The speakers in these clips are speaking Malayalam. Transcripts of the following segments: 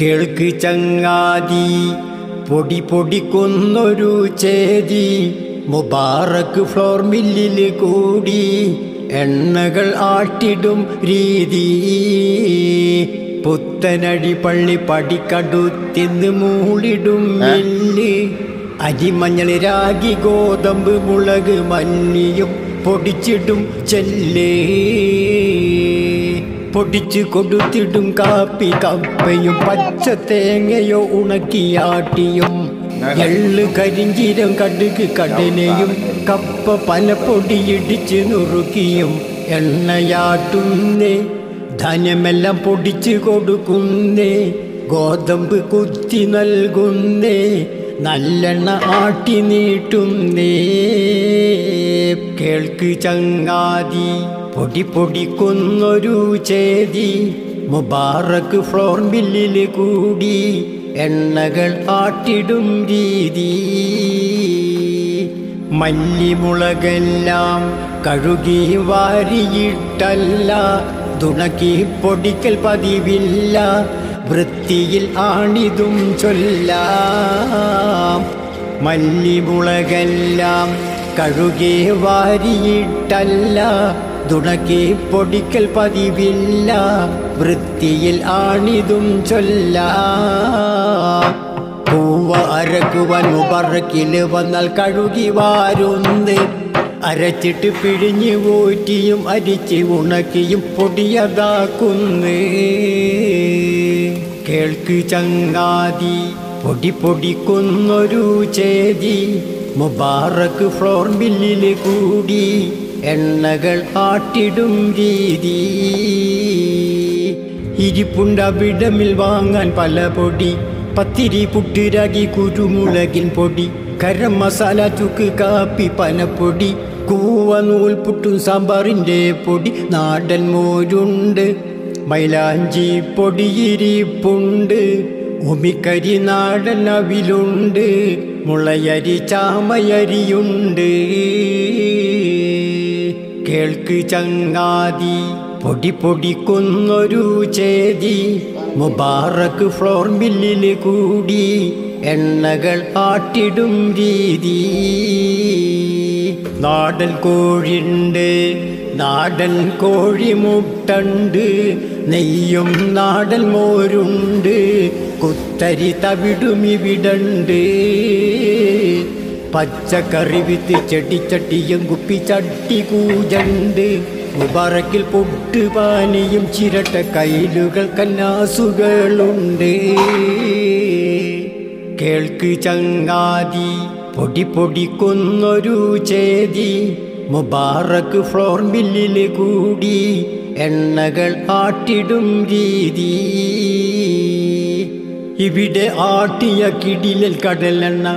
കേൾക്ക് ചങ്ങാതി പൊടി പൊടിക്കുന്നൊരു ചേതി മുബാറക്ക് ഫ്ലോർ മില്ലിൽ കൂടി എണ്ണകൾ ആട്ടിടും രീതി പുത്തനടി പള്ളി പടിക്കടുത്തിന്ന് മൂളിടും മില്ല് അരിമഞ്ഞൾ രാഗി ഗോതമ്പ് മുളക് മല്ലിയും പൊടിച്ചിടും ചെല്ലേ പൊടിച്ചു കൊടുത്തിടും കാപ്പി കപ്പയും പച്ച തേങ്ങയോ ഉണക്കിയാട്ടിയും എള്ള് കരിഞ്ചീരം കടുക് കടലയും കപ്പ പനപ്പൊടി ഇടിച്ച് നുറുക്കിയും എണ്ണയാട്ടുന്നേ ധാന്യമെല്ലാം പൊടിച്ചു കൊടുക്കുന്നേ ഗോതമ്പ് കുത്തി നൽകുന്നേ നല്ലെണ്ണ ആട്ടി നീട്ടുന്നേ കേൾക്ക് ചങ്ങാതി പൊടി പൊടിക്കുന്നൊരു ചേതി മുബാറക്ക് ഫ്ലോർ മില്ലിൽ കൂടി എണ്ണകൾ ആട്ടിടും രീതി മല്ലിമുളകെല്ലാം കഴുകി വാരിയിട്ടല്ല തുണക്കി പൊടിക്കൽ പതിവില്ല വൃത്തിയിൽ ആണിതും ചൊല്ലാം മല്ലിമുളകെല്ലാം കഴുകി വാരിയിട്ടല്ല തുണക്കി പൊടിക്കൽ പതിവില്ല വൃത്തിയിൽ ആണിതും ചൊല്ലാം പൂവ അരക്കുവാൻ മുബറക്കിൽ വന്നാൽ കഴുകി വാരുന്നേ അരച്ചിട്ട് പിഴിഞ്ഞ് ഊറ്റിയും അരിച്ച് ഉണക്കിയും പൊടിയതാക്കുന്നേ കേൾക്ക് ചങ്ങാതി പൊടി പൊടിക്കുന്നൊരു ചേതി മുബാറക്ക് ഫ്ലോർ മില്ലിൽ കൂടി എണ്ണകൾ ആട്ടിടും രീതി ഇരിപ്പുണ്ടവിടമിൽ വാങ്ങാൻ പല പൊടി പത്തിരി പുട്ട് രാഗി കുരുമുളകിൻ പൊടി ഗരം മസാല ചുക്ക് കാപ്പി പനപ്പൊടി കൂവ നൂൽ പുട്ടും സാമ്പാറിൻ്റെ പൊടി നാടൻ മോരുണ്ട് മൈലാഞ്ചി പൊടിയിരിപ്പുണ്ട് ഉമിക്കരി നാടൻ അവിലുണ്ട് മുളയരി ചാമയരിയുണ്ട് കേൾക്ക് ചങ്ങാതി പൊടി പൊടിക്കുന്നൊരു ചേതി മുബാറക്ക് ഫ്ലോർ മില്ലിൽ കൂടി എണ്ണകൾ ആട്ടിടും രീതി നാടൻ കോഴിയുണ്ട് നാടൻ കോഴിമുട്ടുണ്ട് നെയ്യും നാടൻ മോരുണ്ട് കുത്തരി തവിടുമിവിടണ്ട് പച്ചക്കറി വിത്ത് ചെടിച്ചട്ടിയും കുപ്പിച്ചട്ടി കൂജണ്ട് മുബാറക്കിൽ പൊട്ട് പാനിയും ചിരട്ട കയ്യിലുകൾ കന്നാസുകളുണ്ട് കേൾക്ക് ചങ്ങാതി പൊടി പൊടിക്കുന്നൊരു ചേതി മുബാറക്ക് ഫ്ലോർ മില്ലിൽ കൂടി എണ്ണകൾ ആട്ടിടും രീതി ഇവിടെ ആട്ടിയ കിടിലൽ കടലെണ്ണ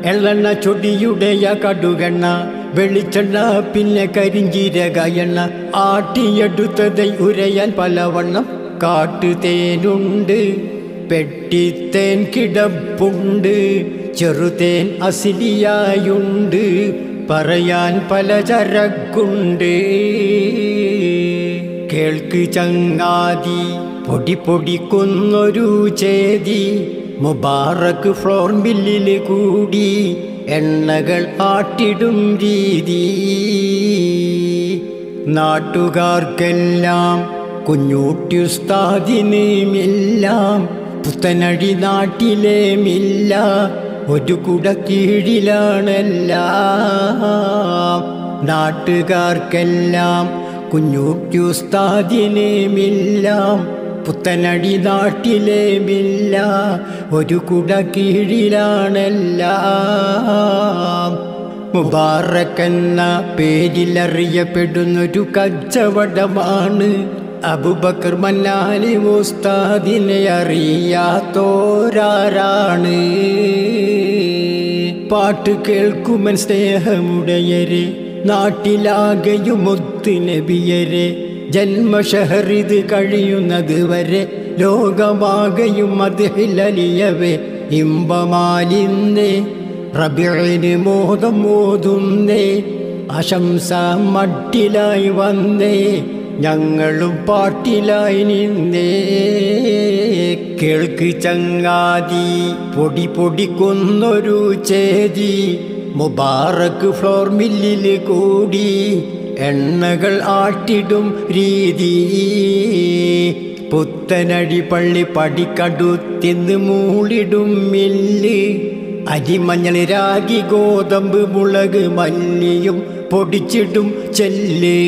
എള്ളെണ്ണ ചൊടിയുടെയ കടുകെണ്ണ വെളിച്ചെണ്ണ പിന്നെ കരിഞ്ചീരക എണ്ണ ആട്ടിയെടുത്തത് ഉരയാൻ പലവണ്ണം കാട്ടുതേനുണ്ട് പെട്ടിത്തേൻ കിടപ്പുണ്ട് ചെറുതേൻ അസിലിയായുണ്ട് പറയാൻ പലചരക്കുണ്ട് കേൾക്ക് ചങ്ങാതി പൊടി പൊടിക്കുന്നൊരു ചേതി മുബാറക്ക് ഫ്ലോർ മില്ലിൽ കൂടി എണ്ണകൾ ആട്ടിടും രീതി നാട്ടുകാർക്കെല്ലാം കുഞ്ഞൂട്ടിയുസ്താദിന് മില്ലാം പുത്തനടി നാട്ടിലെ മില്ല ഒരു കുട കീഴിലാണെല്ലാം നാട്ടുകാർക്കെല്ലാം കുഞ്ഞൂട്ടിയുസ്താദിന് മില്ലാം പുത്തനടി നാട്ടിലെ മില്ല ഒരു കുട കീഴിലാണെല്ലാം മുബാറക്കെന്ന പേരിലറിയപ്പെടുന്നൊരു കച്ചവടമാണ് അബൂബക്കർ മന്നാലി ഉസ്താദിനെ അറിയാത്തോരാരാണ് പാട്ട് കേൾക്കുമൻ സ്നേഹമുടയരെ നാട്ടിലാകെയും ഒത്തു നബിയരെ ജന്മഷഹറിത് കഴിയുന്നത് വരെ ലോകമാകെയും മദ്ഹിലലിയവേ ഇമ്പമാലിന്നേ റബീഇന് മോദം മോതുന്നേ ആശംസ മട്ടിലായി വന്നേ ഞങ്ങളും പാട്ടിലായി നിന്നേ. കേൾക്ക് ചങ്ങാതി പൊടി പൊടിക്കുന്നൊരു ചേതി, മുബാറക്ക് ഫ്ലോർ മില്ലിൽ കൂടി എണ്ണകൾ ആട്ടിടും രീതി. പുത്തനടി പള്ളി പടിക്കടുത്തിന്ന് മൂളിടും മില്ല്, അരിമഞ്ഞൾ രാഗി ഗോതമ്പ് മുളക് മല്ലിയും പൊടിച്ചിടും ചെല്ല്.